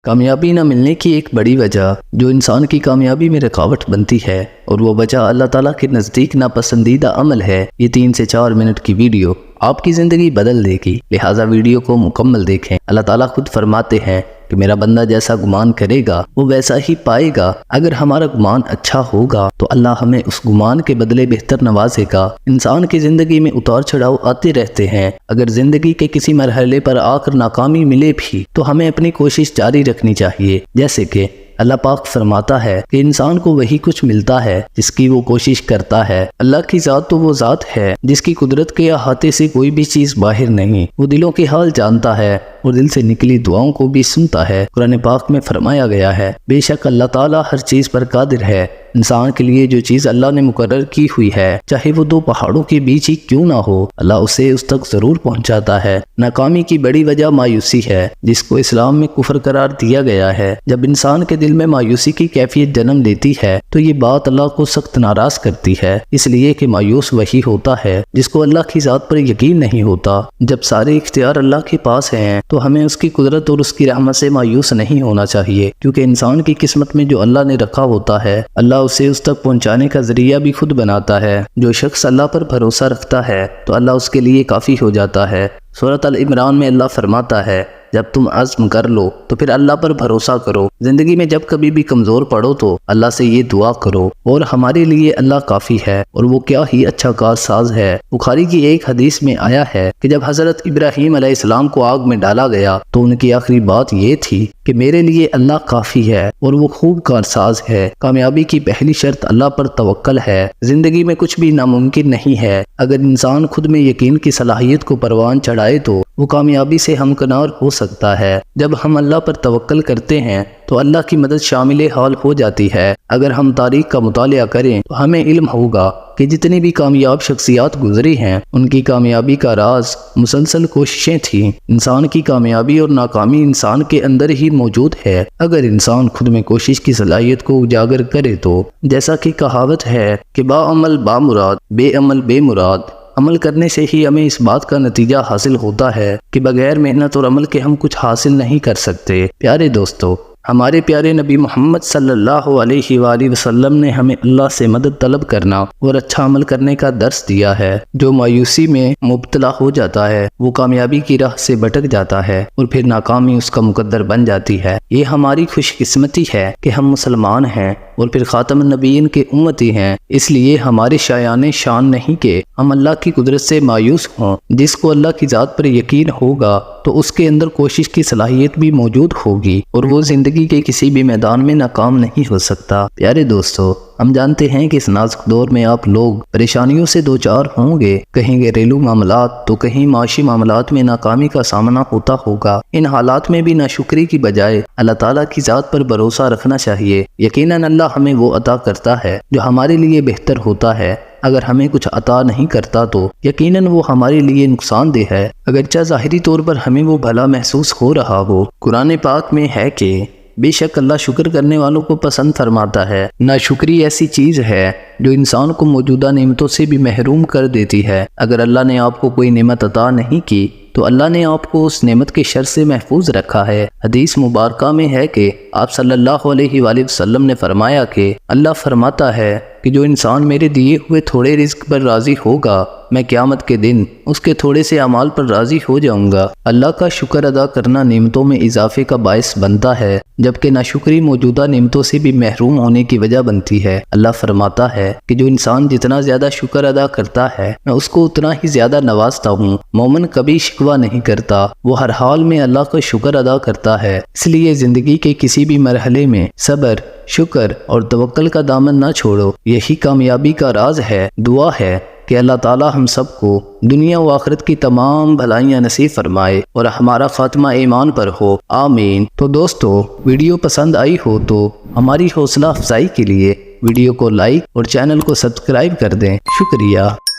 کامیابی نہ ملنے کی ایک بڑی وجہ جو انسان کی کامیابی میں رکاوٹ بنتی ہے اور وہ وجہ اللہ تعالیٰ کے نزدیک ناپسندیدہ عمل ہے۔ یہ 3 سے 4 منٹ کی ویڈیو آپ کی زندگی بدل دے گی، لہٰذا ویڈیو کو مکمل دیکھیں۔ اللہ تعالیٰ خود فرماتے ہیں کہ میرا بندہ جیسا گمان کرے گا وہ ویسا ہی پائے گا۔ اگر ہمارا گمان اچھا ہوگا تو اللہ ہمیں اس گمان کے بدلے بہتر نوازے گا۔ انسان کی زندگی میں اتار چڑھاؤ آتے رہتے ہیں۔ اگر زندگی کے کسی مرحلے پر آ کر ناکامی ملے بھی تو ہمیں اپنی کوشش جاری رکھنی چاہیے، جیسے کہ اللہ پاک فرماتا ہے کہ انسان کو وہی کچھ ملتا ہے جس کی وہ کوشش کرتا ہے۔ اللہ کی ذات تو وہ ذات ہے جس کی قدرت کے احاطے سے کوئی بھی چیز باہر نہیں۔ وہ دلوں کے حال جانتا ہے اور دل سے نکلی دعاؤں کو بھی سنتا ہے۔ قرآن پاک میں فرمایا گیا ہے، بے شک اللہ تعالیٰ ہر چیز پر قادر ہے۔ انسان کے لیے جو چیز اللہ نے مقرر کی ہوئی ہے، چاہے وہ 2 پہاڑوں کے بیچ ہی کیوں نہ ہو، اللہ اسے اس تک ضرور پہنچاتا ہے۔ ناکامی کی بڑی وجہ مایوسی ہے، جس کو اسلام میں کفر قرار دیا گیا ہے۔ جب انسان کے دل میں مایوسی کی کیفیت جنم لیتی ہے تو یہ بات اللہ کو سخت ناراض کرتی ہے، اس لیے کہ مایوس وہی ہوتا ہے جس کو اللہ کی ذات پر یقین نہیں ہوتا۔ جب سارے اختیار اللہ کے پاس ہیں تو ہمیں اس کی قدرت اور اس کی رحمت سے مایوس نہیں ہونا چاہیے، کیونکہ انسان کی قسمت میں جو اللہ نے رکھا ہوتا ہے اللہ اسے اس تک پہنچانے کا ذریعہ بھی خود بناتا ہے۔ جو شخص اللہ پر بھروسہ رکھتا ہے تو اللہ اس کے لیے کافی ہو جاتا ہے۔ سورۃ ال-عمران میں اللہ فرماتا ہے، جب تم عزم کر لو تو پھر اللہ پر بھروسہ کرو۔ زندگی میں جب کبھی بھی کمزور پڑو تو اللہ سے یہ دعا کرو، اور ہمارے لیے اللہ کافی ہے اور وہ کیا ہی اچھا کار ساز ہے۔ بخاری کی ایک حدیث میں آیا ہے کہ جب حضرت ابراہیم علیہ السلام کو آگ میں ڈالا گیا تو ان کی آخری بات یہ تھی کہ میرے لیے اللہ کافی ہے اور وہ خوب کار ساز ہے۔ کامیابی کی پہلی شرط اللہ پر توکل ہے۔ زندگی میں کچھ بھی ناممکن نہیں ہے۔ اگر انسان خود میں یقین کی صلاحیت کو پروان چڑھائے تو وہ کامیابی سے ہمکنار ہو سکتا ہے۔ جب ہم اللہ پر توکل کرتے ہیں تو اللہ کی مدد شامل حال ہو جاتی ہے۔ اگر ہم تاریخ کا مطالعہ کریں تو ہمیں علم ہوگا کہ جتنی بھی کامیاب شخصیات گزری ہیں ان کی کامیابی کا راز مسلسل کوششیں تھیں۔ انسان کی کامیابی اور ناکامی انسان کے اندر ہی موجود ہے، اگر انسان خود میں کوشش کی صلاحیت کو اجاگر کرے تو۔ جیسا کہ کہاوت ہے کہ با عمل با مراد، بے عمل بے مراد۔ عمل کرنے سے ہی ہمیں اس بات کا نتیجہ حاصل ہوتا ہے کہ بغیر محنت اور عمل کے ہم کچھ حاصل نہیں کر سکتے۔ پیارے دوستو، ہمارے پیارے نبی محمد صلی اللہ علیہ وآلہ وسلم نے ہمیں اللہ سے مدد طلب کرنا اور اچھا عمل کرنے کا درس دیا ہے۔ جو مایوسی میں مبتلا ہو جاتا ہے وہ کامیابی کی راہ سے بھٹک جاتا ہے اور پھر ناکامی اس کا مقدر بن جاتی ہے۔ یہ ہماری خوش قسمتی ہے کہ ہم مسلمان ہیں اور پھر خاتم النبیین کے امتی ہیں، اس لیے ہمارے شایان شان نہیں کہ ہم اللہ کی قدرت سے مایوس ہوں۔ جس کو اللہ کی ذات پر یقین ہوگا تو اس کے اندر کوشش کی صلاحیت بھی موجود ہوگی اور وہ زندگی کے کسی بھی میدان میں ناکام نہیں ہو سکتا۔ پیارے دوستو، ہم جانتے ہیں کہ اس نازک دور میں آپ لوگ پریشانیوں سے دوچار ہوں گے، کہیں گھریلو معاملات تو کہیں معاشی معاملات میں ناکامی کا سامنا ہوتا ہوگا۔ ان حالات میں بھی ناشکری کی بجائے اللہ تعالیٰ کی ذات پر بھروسہ رکھنا چاہیے۔ یقیناً اللہ ہمیں وہ عطا کرتا ہے جو ہمارے لیے بہتر ہوتا ہے۔ اگر ہمیں کچھ عطا نہیں کرتا تو یقیناً وہ ہمارے لیے نقصان دہ ہے، اگرچہ ظاہری طور پر ہمیں وہ بھلا محسوس ہو رہا ہو۔ قرآن پاک میں ہے کہ بے شک اللہ شکر کرنے والوں کو پسند فرماتا ہے۔ ناشکری ایسی چیز ہے جو انسان کو موجودہ نعمتوں سے بھی محروم کر دیتی ہے۔ اگر اللہ نے آپ کو کوئی نعمت عطا نہیں کی تو اللہ نے آپ کو اس نعمت کے شر سے محفوظ رکھا ہے۔ حدیث مبارکہ میں ہے کہ آپ صلی اللہ علیہ وآلہ وسلم نے فرمایا کہ اللہ فرماتا ہے کہ جو انسان میرے دیے ہوئے تھوڑے رزق پر راضی ہوگا میں قیامت کے دن اس کے تھوڑے سے اعمال پر راضی ہو جاؤں گا۔ اللہ کا شکر ادا کرنا نعمتوں میں اضافے کا باعث بنتا ہے، جبکہ ناشکری موجودہ نعمتوں سے بھی محروم ہونے کی وجہ بنتی ہے۔ اللہ فرماتا ہے کہ جو انسان جتنا زیادہ شکر ادا کرتا ہے میں اس کو اتنا ہی زیادہ نوازتا ہوں۔ مومن کبھی شکوہ نہیں کرتا، وہ ہر حال میں اللہ کا شکر ادا کرتا ہے۔ اس لیے زندگی کے کسی بھی مرحلے میں صبر، شکر اور توکل کا دامن نہ چھوڑو، یہی کامیابی کا راز ہے۔ دعا ہے کہ اللہ تعالی ہم سب کو دنیا و آخرت کی تمام بھلائیاں نصیب فرمائے اور ہمارا خاتمہ ایمان پر ہو، آمین۔ تو دوستو، ویڈیو پسند آئی ہو تو ہماری حوصلہ افزائی کے لیے ویڈیو کو لائک اور چینل کو سبسکرائب کر دیں۔ شکریہ۔